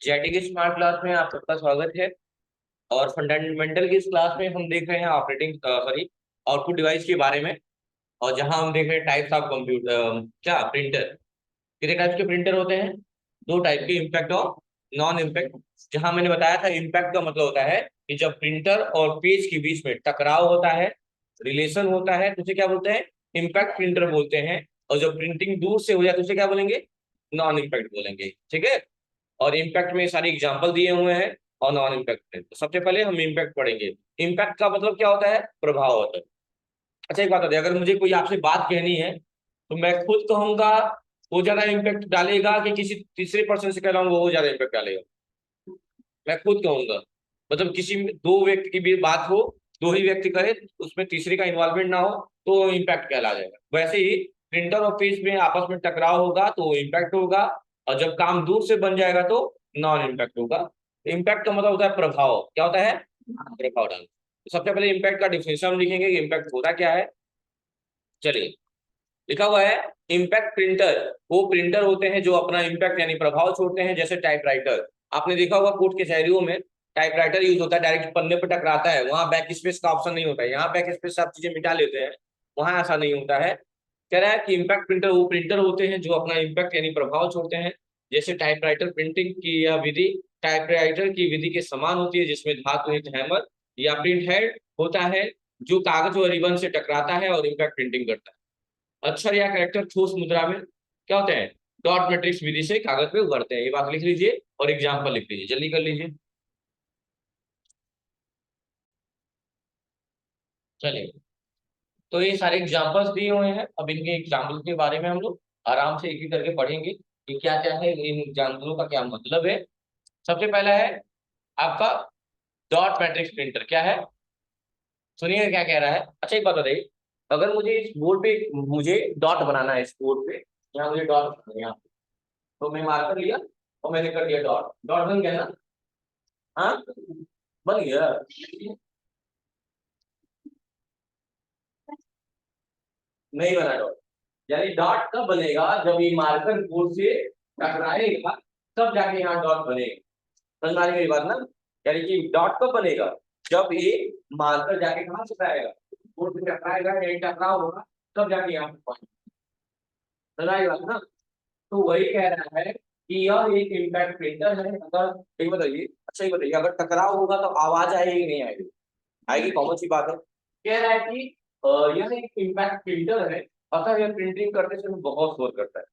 जेटिक smart class में आप सबका स्वागत है। और फंडामेंटल की इस क्लास में हम देख रहे हैं ऑपरेटिंग सॉरी आउटपुट डिवाइस के बारे में। और जहां हम देख रहे हैं टाइप्स ऑफ कंप्यूटर क्या प्रिंटर। कितने टाइप के प्रिंटर होते हैं? दो टाइप के, इम्पैक्ट और नॉन इम्पैक्ट। जहां मैंने बताया था इम्पैक्ट का मतलब होता है कि जब प्रिंटर और पेज के बीच में टकराव होता है, रिलेशन होता है, तो उसे क्या बोलते हैं? इम्पैक्ट प्रिंटर बोलते हैं। और जब प्रिंटिंग दूर से हो जाए तो उसे क्या बोलेंगे? नॉन इम्पैक्ट बोलेंगे। ठीक है। और इम्पैक्ट में सारे एग्जाम्पल दिए हुए हैं और नॉन इम्पैक्ट में। तो सबसे पहले हम इम्पैक्ट पढ़ेंगे। इम्पैक्ट का मतलब क्या होता है? प्रभाव होता है। अच्छा, एक बात होती है, अगर मुझे कोई आपसे बात कहनी है तो मैं खुद कहूंगा वो ज्यादा इम्पैक्ट डालेगा कि किसी तीसरे पर्सन से कहलाऊंगा वो ज्यादा इम्पैक्ट डालेगा? मैं खुद कहूंगा। मतलब किसी दो व्यक्ति की भी बात हो, दो ही व्यक्ति करे, उसमें तीसरे का इन्वॉल्वमेंट ना हो, तो इम्पैक्ट कहला जाएगा। वैसे ही प्रिंटर और पेज में आपस में टकराव होगा तो इम्पैक्ट होगा। और जब काम दूर से बन जाएगा तो नॉन इम्पैक्ट होगा। इम्पैक्ट का मतलब होता है प्रभाव। क्या होता है? प्रभाव डालना। तो सबसे पहले इम्पैक्ट का डिफिनेशन हम लिखेंगे कि इम्पैक्ट होता क्या है। चलिए, लिखा हुआ है इम्पैक्ट प्रिंटर वो प्रिंटर होते हैं जो अपना इम्पैक्ट यानी प्रभाव छोड़ते हैं, जैसे टाइपराइटर। आपने देखा होगा कोर्ट कचहरियों में टाइपराइटर यूज होता है, डायरेक्ट पन्ने पर टकराता है, वहां बैक स्पेस का ऑप्शन नहीं होता है। यहाँ बैक स्पेस से आप चीजें मिटा लेते हैं, वहां ऐसा नहीं होता है। कह रहा है कि इम्पैक्ट प्रिंटर वो प्रिंटर होते हैं जो अपना इम्पैक्ट यानी प्रभाव छोड़ते हैं। जैसे टाइपराइटर प्रिंटिंग की यह विधि टाइपराइटर की विधि के समान होती है, जिसमें धातु हैमर या प्रिंट हेड होता है जो कागज और रिबन से टकराता है और इम्पैक्ट प्रिंटिंग करता है। अक्षर या कैरेक्टर ठोस मुद्रा में क्या होते हैं? डॉट मैट्रिक्स विधि से कागज पे उभरते हैं। ये बात लिख लीजिए और एग्जाम्पल लिख लीजिए, जल्दी कर लीजिए। चलिए, तो ये सारे एग्जाम्पल्स दिए हुए हैं। अब इनके एग्जाम्पल के बारे में हम लोग आराम से एक एक करके पढ़ेंगे कि क्या क्या है, इन एग्जाम्पलों का क्या मतलब है। सबसे पहला है आपका डॉट मैट्रिक्स प्रिंटर। क्या है? सुनिए क्या कह रहा है। अच्छा, एक बात बताइए, अगर मुझे इस बोर्ड पे मुझे डॉट बनाना है, इस बोर्ड पे यहाँ मुझे डॉट बनाना है यहाँ पे, तो मैं मार्कर लिया और मैंने कर दिया डॉट। डॉट बन गया ना? हाँ, बन गया। नहीं बना डॉट। यानी डॉट कब बनेगा? जब ये मार्कर बोर्ड से टकराएगा, तब जाके यहाँ डॉट बनेगा। समझ में आ रही मेरी बात ना? यानी कि डॉट कब बनेगा? जब ये मार्कर जाके कहाँ टकराएगा? बोर्ड से टकराएगा, यानी टकराव होगा, तब जाके यहाँ पे पहुंचेगा। समझ में आ रही बात ना? तो वही कह रहा है कि यह एक इम्पैक्ट प्रिंटर है। अगर ये बताइए, अच्छा ये बताइए, अगर टकराव होगा तो आवाज आएगी कि नहीं आएगी? आएगी, कॉमन सी बात है। कह रहा है कि यह एक इम्पैक्ट प्रिंटर है, अतः यह प्रिंटिंग करने से बहुत शोर करता है।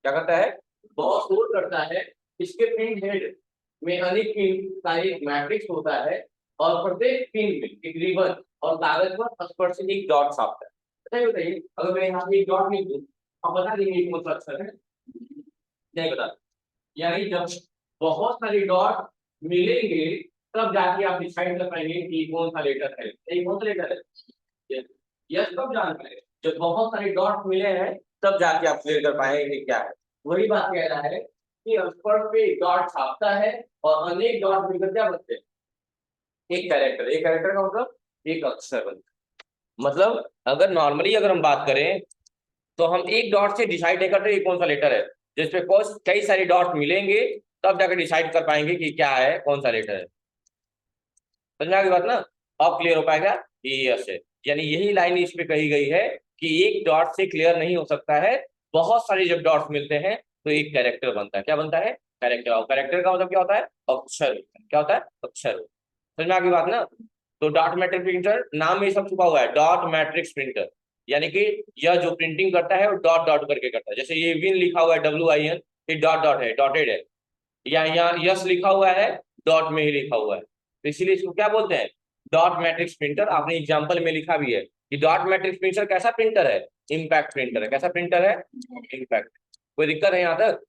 क्या करता है? बहुत शोर करता है। इसके प्रिंट हेड में अनेक पिन का एक मैट्रिक्स होता है और प्रत्येक पिन में एक रिबन और कागज पर स्पर्श एक डॉट छापता है। अच्छा ये बताइए, अगर मैं यहाँ पे एक डॉट लिख दूं, आप बता देंगे कौन सा अक्षर है? नहीं बता। यानी जब बहुत सारे डॉट मिलेंगे तब जाके आप डिसाइड कर पाएंगे कि कौन सा लेटर है। ये कौन सा लेटर है? यस, कब जान पाएंगे? जब बहुत सारे डॉट मिले हैं तब जाके आप क्लियर कर पाएंगे कि क्या है। वही बात कह रहा है कि स्पर्श पे डॉट छापता है और अनेक डॉट मिलकर क्या बनते हैं? एक कैरेक्टर। एक कैरेक्टर का मतलब एक अक्षर बनता है। मतलब अगर नॉर्मली अगर हम बात करें तो हम एक डॉट से डिसाइड नहीं करते कि कौन सा लेटर है। जिसपे कई सारे डॉट मिलेंगे तब जाकर डिसाइड कर पाएंगे कि क्या है, कौन सा लेटर है। समझ में आ गई बात ना? अब क्लियर हो पाएगा ये यस है। यानी यही लाइन इस पे कही गई है कि एक डॉट से क्लियर नहीं हो सकता है। बहुत सारे जब डॉट्स मिलते हैं तो एक कैरेक्टर बनता है। क्या बनता है? कैरेक्टर। और कैरेक्टर का मतलब क्या होता है? अक्षर। क्या होता है? अक्षर। समझ में आ गई बात ना? तो डॉट मैट्रिक्स प्रिंटर नाम में सब छुपा हुआ है, डॉट मैट्रिक्स प्रिंटर। यानी कि यह जो प्रिंटिंग करता है वो डॉट डॉट करके करता है। जैसे ये विन लिखा हुआ है, WIN, ये डॉट डॉट है, डॉटेड है। या यहाँ यस लिखा हुआ है, डॉट में ही लिखा हुआ है, तो इसीलिए इसको क्या बोलते हैं? Dot matrix printer. आपने एग्जाम्पल में लिखा भी है कि डॉट मैट्रिक्स प्रिंटर कैसा प्रिंटर है? इम्पैक्ट प्रिंटर है। कैसा प्रिंटर है? इम्पैक्ट। कोई दिक्कत है यहाँ तक?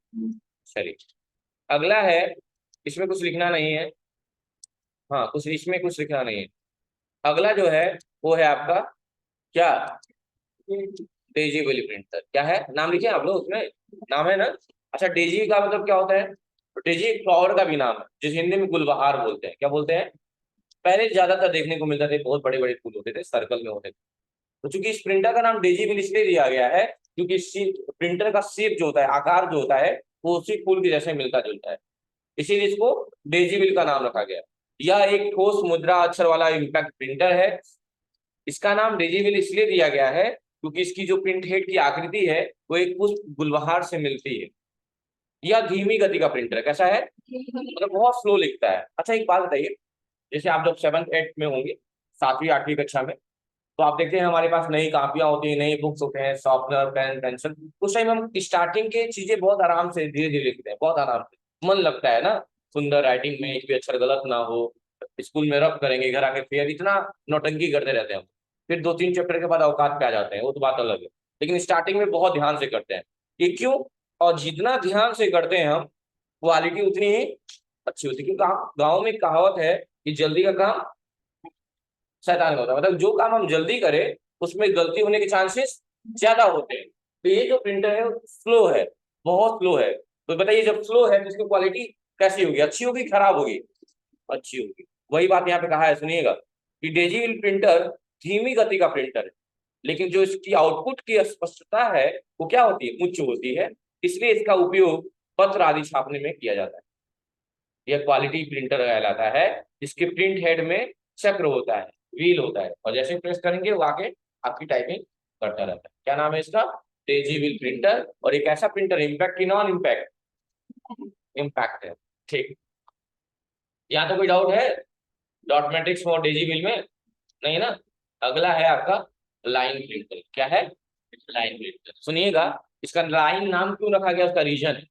चलिए, अगला है, इसमें कुछ लिखना नहीं है। हाँ, कुछ इसमें कुछ लिखना नहीं है। अगला जो है वो है आपका क्या? डेजी वाली प्रिंटर। क्या है? नाम लिखे आप लोग उसमें? नाम है ना? अच्छा, डेजी का मतलब क्या होता है? तो डेजी एक फ्लावर का भी नाम है, जिसे हिंदी में गुलबहार बोलते हैं। क्या बोलते हैं? पहले ज्यादातर देखने को मिलते थे, बहुत बड़े बड़े फूल होते थे, सर्कल में होते थे। तो चूंकि इस प्रिंटर का नाम डेजी बिल इसलिए दिया गया है क्योंकि प्रिंटर का शेप जो होता है, आकार जो होता है, वो उसी फूल के जैसे मिलता जुलता है। इसीलिए इसको डेजीविल का नाम रखा गया। यह एक ठोस मुद्रा अक्षर वाला इम्पैक्ट प्रिंटर है। इसका नाम डेजीविल इसलिए दिया गया है क्योंकि इसकी जो प्रिंट हेड की आकृति है वो एक पुष्प गुलबहार से मिलती है। यह धीमी गति का प्रिंटर है। कैसा है? मतलब बहुत स्लो लिखता है। अच्छा एक बात बताइए, जैसे आप जब 7th 8th में होंगे, 7वीं 8वीं कक्षा में, तो आप देखते हैं हमारे पास नई कापियां होती हैं, नई बुक्स होते हैं, शॉर्पनर, पेन, पेंसिल। उस टाइम हम स्टार्टिंग के चीजें बहुत आराम से धीरे धीरे लिखते हैं, बहुत आराम से मन लगता है ना, सुंदर राइटिंग में, एक भी अक्षर गलत ना हो। स्कूल में रफ करेंगे, घर आके फिर इतना नौटंकी करते रहते हैं हम। फिर 2 3 चैप्टर के बाद औकात पे आ जाते हैं, वो तो बात अलग है। लेकिन स्टार्टिंग में बहुत ध्यान से करते हैं। ये क्यों? और जितना ध्यान से करते हैं हम, क्वालिटी उतनी ही अच्छी होती है। क्योंकि गाँव में कहावत है कि जल्दी का काम शैतान का होता है। मतलब जो काम हम जल्दी करें उसमें गलती होने के चांसेस ज्यादा होते हैं। तो ये जो प्रिंटर है स्लो है, बहुत स्लो है। तो बताइए जब स्लो है तो इसकी क्वालिटी कैसी होगी? अच्छी होगी, खराब होगी? अच्छी होगी। वही बात यहाँ पे कहा है, सुनिएगा कि डेजिटल प्रिंटर धीमी गति का प्रिंटर है, लेकिन जो इसकी आउटपुट की स्पष्टता है वो क्या होती है? उच्च होती है। इसलिए इसका उपयोग पत्र आदि छापने में किया जाता है। यह क्वालिटी प्रिंटर कहलाता है, जिसके प्रिंट हेड में चक्र होता है, व्हील होता है, और जैसे प्रेस करेंगे वो आके आपकी टाइपिंग करता रहता है। क्या नाम है इसका? तेजी व्हील प्रिंटर। और एक ऐसा प्रिंटर इम्पैक्ट की नॉन इम्पैक्ट? इम्पैक्ट है। ठीक, यहाँ तो कोई डाउट है डॉट मैट्रिक्स और डेजी व्हील में? नहीं ना। अगला है आपका लाइन प्रिंटर। क्या है? Line printer. सुनिएगा, इसका लाइन नाम क्यों रखा गया, उसका रीजन है।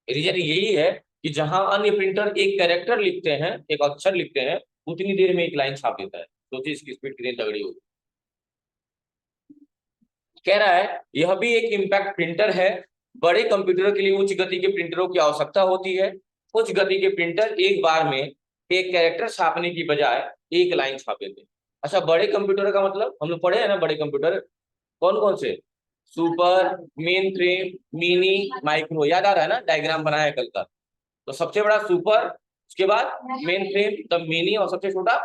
रीजन यही है कि जहां अन्य प्रिंटर एक कैरेक्टर लिखते हैं, एक अक्षर लिखते हैं, उतनी देर में एक लाइन छाप देता है। सोचिए इसकी स्पीड कितनी तगड़ी होगी। कह रहा है यह भी एक इम्पैक्ट प्रिंटर है। बड़े कंप्यूटरों के लिए उच्च गति के प्रिंटरों की आवश्यकता होती है। उच्च गति के प्रिंटर एक बार में एक कैरेक्टर छापने की बजाय एक लाइन छाप देते हैं। अच्छा, बड़े कंप्यूटर का मतलब हम लोग पढ़े हैं ना, बड़े कंप्यूटर कौन कौन से? Super, main frame, mini, micro. याद आ रहा है ना, डायग्राम बनाया है कल का। तो सबसे बड़ा सुपर, उसके बाद मेन फ्रेम, तब मिनी, और सबसे छोटा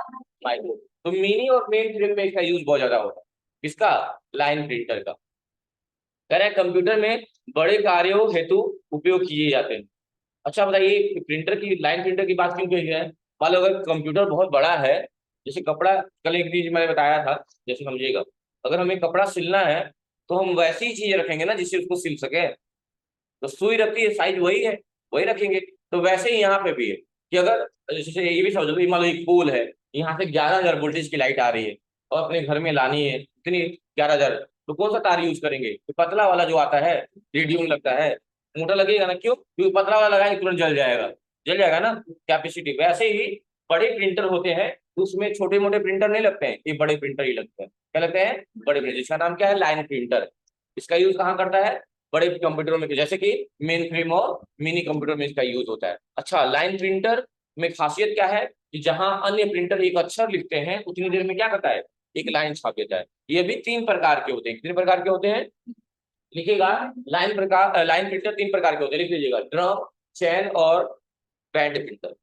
माइक्रो। तो मिनी और मेन फ्रेम में इसका यूज बहुत ज्यादा होता है। इसका लाइन प्रिंटर का। कह रहे हैं कंप्यूटर में बड़े कार्यों हेतु उपयोग किए जाते हैं। अच्छा बताइए, प्रिंटर की, लाइन प्रिंटर की बात क्यों कही है? मान लो अगर कंप्यूटर बहुत बड़ा है, जैसे कपड़ा, कल एक चीज मैंने बताया था, जैसे समझिएगा, अगर हमें कपड़ा सिलना है तो हम वैसी ही चीज रखेंगे ना जिससे उसको सिल सके। तो सुई रखती है, साइज वही है, वही रखेंगे। तो वैसे ही यहाँ पे भी है कि अगर, जैसे ये भी समझ लो, मान लो एक पोल है, यहाँ से 11,000 वोल्टेज की लाइट आ रही है और अपने घर में लानी है इतनी 11,000, तो कौन सा तार यूज करेंगे? तो पतला वाला जो आता है, रेडियम लगता है। मोटा लगेगा ना, क्यों? क्योंकि पतला वाला लगाएंगे तुरंत जल जाएगा। जल जाएगा ना, कैपेसिटी। वैसे ही बड़े प्रिंटर होते हैं, उसमें छोटे मोटे प्रिंटर नहीं लगते हैं, ये बड़े प्रिंटर ही लगते हैं। क्या लगते हैं? बड़े प्रिंटर, जिसका नाम क्या है? Line printer. इसका यूज कहाँ करता है? बड़े कंप्यूटरों में, जैसे कि मेन फ्रेम और मिनी कंप्यूटर में इसका यूज होता है। अच्छा, लाइन प्रिंटर में खासियत क्या है कि जहां अन्य प्रिंटर एक अक्षर लिखते हैं उतनी देर में क्या करता है? एक लाइन छाप देता है। ये भी 3 प्रकार के होते हैं। कितने प्रकार के होते हैं? लिखिएगा। लाइन प्रिंटर 3 प्रकार के होते हैं, लिख लीजिएगा। ड्रम, चैन और बैंड प्रिंटर।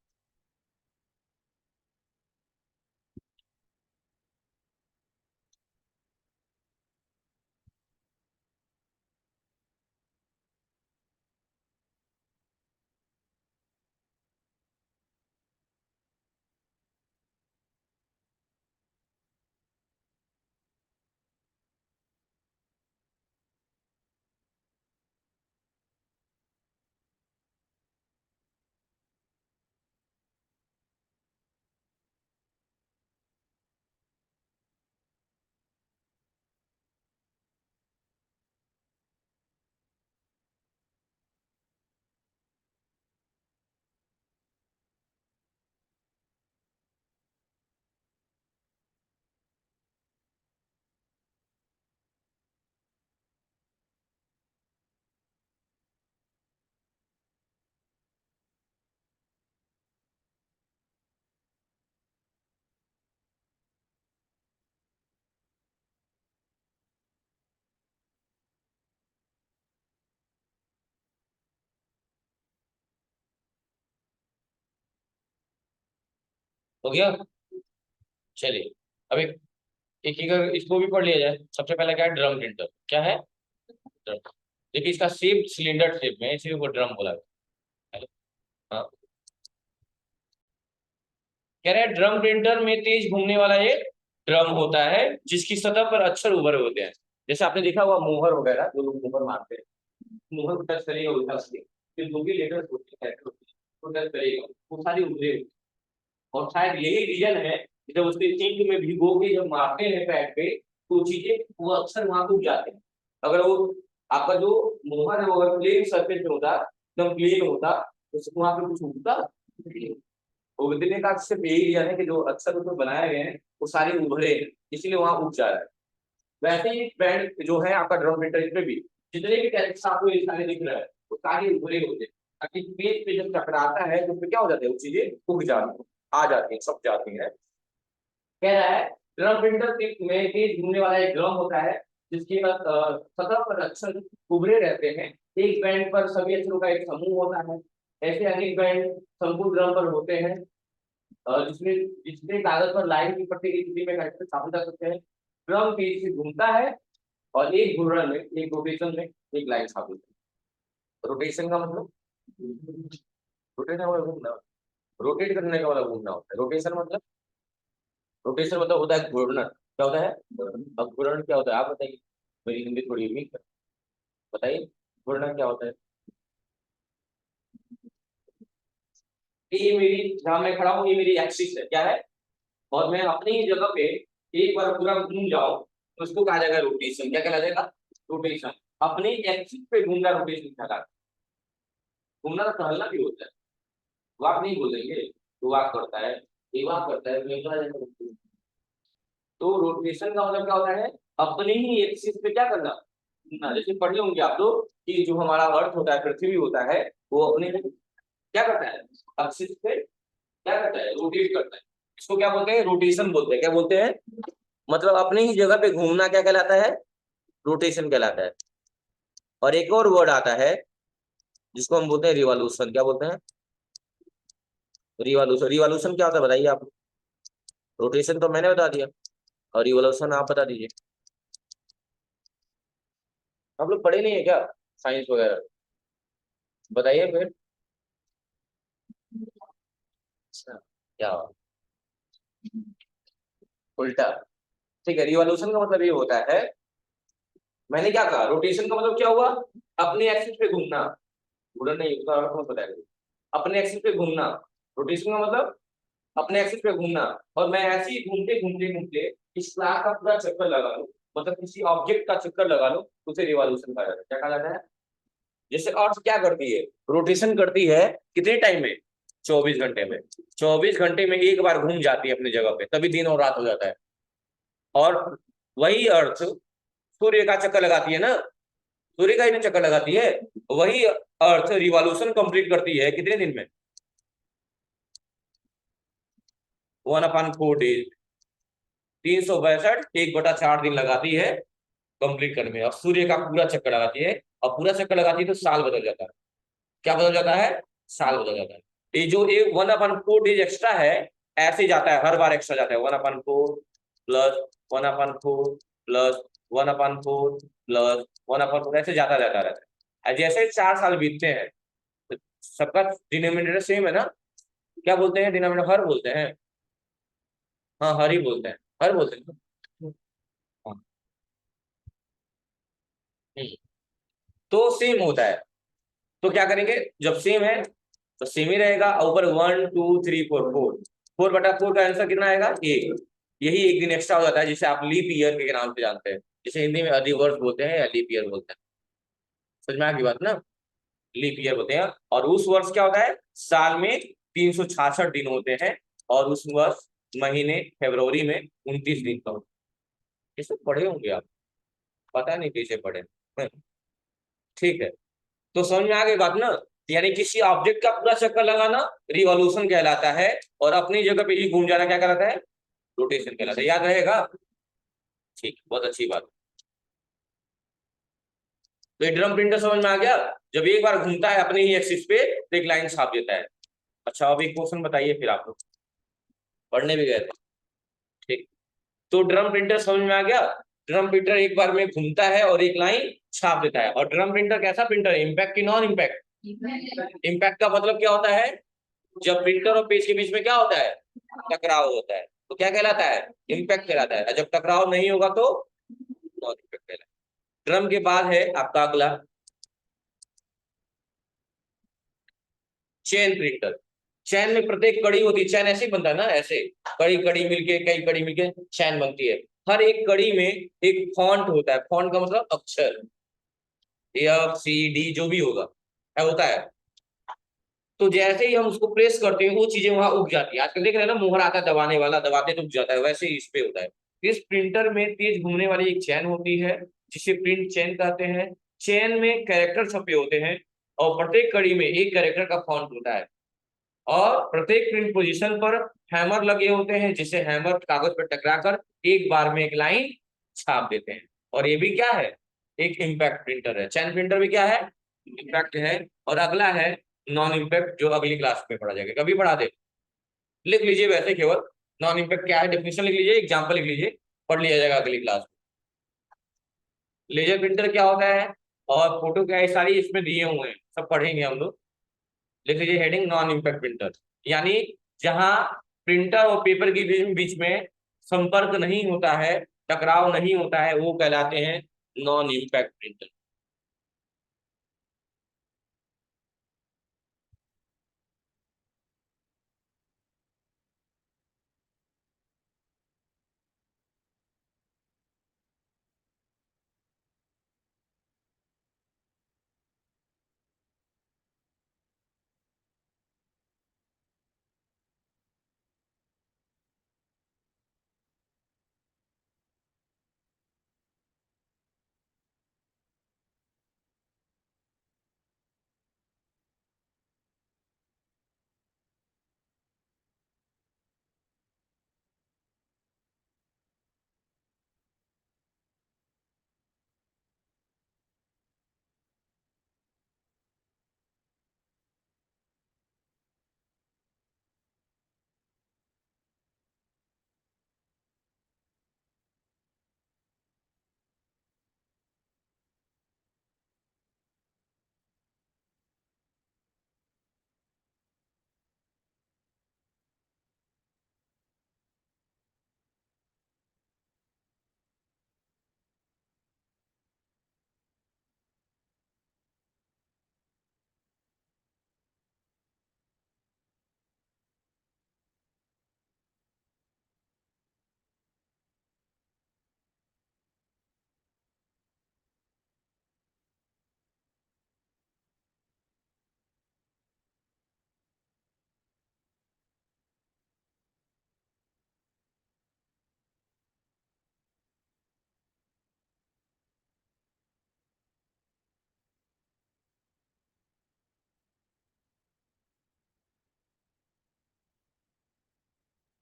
हो गया? चलिए, अब एक एक इसको भी पढ़ लिया जाए। सबसे पहले क्या है? Drum printer. क्या है? ड्रम। देखिए इसका शेप सिलेंडर शेप में है, इसीलिए वो ड्रम बोला है। हाँ, कह रहे हैं ड्रम प्रिंटर में तेज घूमने वाला एक ड्रम होता है जिसकी सतह पर अक्षर उभरे होते हैं। जैसे आपने देखा हुआ मोहर वगैरह, जो लोग मोहर मारते हैं, मोहर को टच करेगा उल्टा से, फिर जो भी लेटर्स होते हैं तो टच करेगा, वो सारी उभरे होते हैं। और शायद यही रीजन है कि जब उसके इंक में भिगो के जब मारते हैं पैड पे, तो चीजें वो अक्सर वहां उग जाते हैं। अगर वो आपका जो मोहर है वो अगर प्लेन सरफेस पे होता, एकदम प्लेन होता, तो वहां पे कुछ उगता नहीं। उगने का सिर्फ यही रीजन है कि जो अक्सर उसमें बनाए गए हैं वो सारे उभरे हैं, इसलिए वहां उग जा रहा है। वैसे ही बैंड जो है आपका ड्रम प्रिंटर, इसमें भी जितने भी कैरेक्टर्स आपको ये सारे दिख रहे हैं वो सारे उभरे होते हैं, ताकि पेज पे जब टकराता है तो फिर क्या हो जाता है, वो चीजें उग जाती हैं, आ जाती हैं, सब जाती हैं। कह रहा है ड्रम प्रिंटर में तेज घूमने वाला एक ड्रम होता है जिसकी सतह पर अक्षर उभरे रहते हैं। एक बैंड पर सभी अक्षरों का एक समूह होता है। ऐसे अनेक बैंड संपूर्ण ड्रम पर होते हैं, जिसमें जिसमें कागज पर लाइन की पट्टी की स्थिति में कैरेक्टर छापे जा सकते हैं। ड्रम तेजी से घूमता है और एक घूर्णन में, एक रोटेशन में एक लाइन छापी जाती है। रोटेशन का मतलब, रोटेशन का मतलब घूमना, रोटेट करने का मतलब घूमना होता है। रोटेशन मतलब होता है घूर्णन। क्या होता है? अब घूर्णन क्या होता है आप बताइए, मेरी हिंदी थोड़ी वीक है, बताइए घूर्णन क्या होता है। ये मेरी, जहां मैं खड़ा हूँ ये मेरी एक्सिस है, क्या है, और मैं अपनी ही जगह पे एक बार पूरा घूम जाऊं तो उसको कहा जाएगा रोटेशन। क्या कहला जाएगा? रोटेशन। अपनी एक्सिस पे घूमना रोटेशन कहलाता है। घूमना तो टहलना भी होता है, वॉक नहीं बोलेंगे, तो वॉक करता है, ये वॉक करता है, तो रोटेशन का मतलब क्या होता है, अपनी ही एक्सिस पे क्या करना ना। जैसे पढ़े होंगे आप लोग कि जो हमारा अर्थ होता है, पृथ्वी होता है, वो अपने क्या करता है, एक्सिस पे क्या करता है, रोटेट करता है। इसको क्या बोलते हैं, रोटेशन बोलते हैं। क्या बोलते हैं? मतलब अपनी ही जगह पे घूमना क्या कहलाता है, रोटेशन कहलाता है। और एक और वर्ड आता है जिसको हम बोलते हैं रिवॉल्यूशन। क्या बोलते हैं? रिवॉल्यूशन। रिवॉल्यूशन क्या होता है बताइए आप। रोटेशन तो मैंने बता दिया, और रिवॉल्यूशन आप बता दीजिए। आप लोग पढ़े नहीं है क्या साइंस वगैरह? बताइए फिर। अच्छा, क्या उल्टा? ठीक है, रिवॉल्यूशन का मतलब ये होता है, मैंने क्या कहा, रोटेशन का मतलब क्या हुआ, अपने एक्सिस पे घूमना। घूमना नहीं, उसका अर्थ मत बताइए। अपने एक्सिस पे घूमना। रोटेशन का मतलब अपने एक्सिस पे घूमना। और मैं ऐसे ही घूमते घूमते घूमते इस क्लास का पूरा चक्कर लगा लूं, मतलब किसी ऑब्जेक्ट का चक्कर लगा लूं, उसे रिवॉल्यूशन कहा जाता है। क्या कहा जाता है? जैसे अर्थ क्या करती है, रोटेशन करती है कितने टाइम में, 24 घंटे में। 24 घंटे में एक बार घूम जाती है अपनी जगह पे, तभी दिन और रात हो जाता है। और वही अर्थ सूर्य का चक्कर लगाती है ना, सूर्य का ही चक्कर लगाती है। वही अर्थ रिवॉल्यूशन कंप्लीट करती है कितने दिन में, 1/4 डेज। 362, 1/4 दिन लगाती है कंप्लीट करने में। और सूर्य का पूरा चक्कर लगाती है, और पूरा चक्कर लगाती है तो साल बदल जाता है। क्या बदल जाता है? साल बदल जाता है। ये जो एक 1/4 डेज एक्स्ट्रा है, ऐसे जाता है, हर बार एक्स्ट्रा जाता है। 1/4 प्लस 1/4 प्लस 1/4 प्लस 1/4, ऐसे जाता जाता रहता है। जैसे 4 साल बीतते हैं तो सबका डिनोमिनेटर सेम है ना। क्या बोलते हैं डिनोमिनेटर? हर बोलते हैं। हाँ, हर ही बोलते हैं, हर बोलते हैं। हाँ। हम्म। तो सेम होता है। तो क्या करेंगे, जब सेम है तो सेम ही रहेगा। ऊपर 1 2 3 4, 4/4 का आंसर कितना आएगा? 1। यही एक दिन एक्स्ट्रा हो जाता है, जिसे आप लीप ईयर के नाम से जानते हैं, जिसे हिंदी में अधिवर्ष बोलते हैं या लीप ईयर बोलते हैं। समझ में आ गई बात ना? लीप ईयर बोलते हैं। और उस वर्ष क्या होता है, साल में 366 दिन होते हैं, और उस वर्ष महीने फरवरी में 29 दिन का होता है। ये सब पढ़े होंगे आप, पता नहीं कैसे पढ़े। ठीक है, तो समझ में आ गई बात ना। यानी किसी ऑब्जेक्ट का पूरा चक्कर लगाना रिवॉल्यूशन कहलाता है, और अपनी जगह पे ही घूम जाना क्या कहलाता है, रोटेशन कहलाता है। याद रहेगा? ठीक, बहुत अच्छी बात। तो ये ड्रम प्रिंटर समझ में आ गया, जब एक बार घूमता है अपने ही एक्सिस पे तो एक लाइन छाप देता है। अच्छा, अब एक क्वेश्चन बताइए, फिर आप लोग पढ़ने भी गए थे। ठीक, तो ड्रम प्रिंटर समझ में आ गया। ड्रम प्रिंटर एक बार में घूमता है और एक लाइन छाप देता है। और ड्रम प्रिंटर कैसा प्रिंटर है, इम्पैक्ट की नॉन इम्पैक्ट? इम्पैक्ट का मतलब क्या होता है, जब प्रिंटर और पेज के बीच में क्या होता है, टकराव होता है तो क्या कहलाता है? इम्पैक्ट कहलाता है। और जब टकराव नहीं होगा तो नॉन इम्पैक्ट कहलाता है। ड्रम के बाद है आपका अगला चेन प्रिंटर। चैन में प्रत्येक कड़ी होती है, चैन ऐसे ही बनता है ना, ऐसे कड़ी कड़ी मिलके, कई कड़ी मिलके चैन बनती है। हर एक कड़ी में एक फॉन्ट होता है, फॉन्ट का मतलब अक्षर, ABCD जो भी होगा है होता है। तो जैसे ही हम उसको प्रेस करते हैं वो चीजें वहां उग जाती है। आजकल देख रहे हैं ना, मुहर आता है दबाने वाला, दबाते तो उग जाता है, वैसे ही इस पे होता है। इस प्रिंटर में तेज घूमने वाली एक चैन होती है जिसे प्रिंट चैन कहते हैं। चैन में कैरेक्टर छपे होते हैं और प्रत्येक कड़ी में एक कैरेक्टर का फॉन्ट होता है। और प्रत्येक प्रिंट पोजीशन पर हैमर लगे होते हैं, जिससे हैमर कागज पर टकराकर एक बार में एक लाइन छाप देते हैं। और ये भी क्या है? एक इम्पैक्ट प्रिंटर है। चैन प्रिंटर भी क्या है? इम्पैक्ट है। और अगला है नॉन इम्पैक्ट, जो अगली क्लास में पढ़ा जाएगा। कभी पढ़ा दे, लिख लीजिए वैसे केवल। नॉन इम्पैक्ट क्या है, डेफिनेशन लिख लीजिए, एग्जाम्पल लिख लीजिए, पढ़ लिया जाएगा अगली क्लास में। लेजर प्रिंटर क्या होता है और फोटो क्या है, सारी इसमें दिए हुए हैं, सब पढ़ेंगे हम लोग। लिख लीजिए हेडिंग नॉन इम्पैक्ट प्रिंटर, यानी जहां प्रिंटर और पेपर के बीच में संपर्क नहीं होता है, टकराव नहीं होता है, वो कहलाते हैं नॉन इम्पैक्ट प्रिंटर।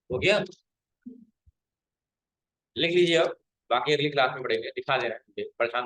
हो गया? लिख लीजिए अब, बाकी अगली क्लास में पढ़ेंगे। दिखा दे रहे हैं, परेशान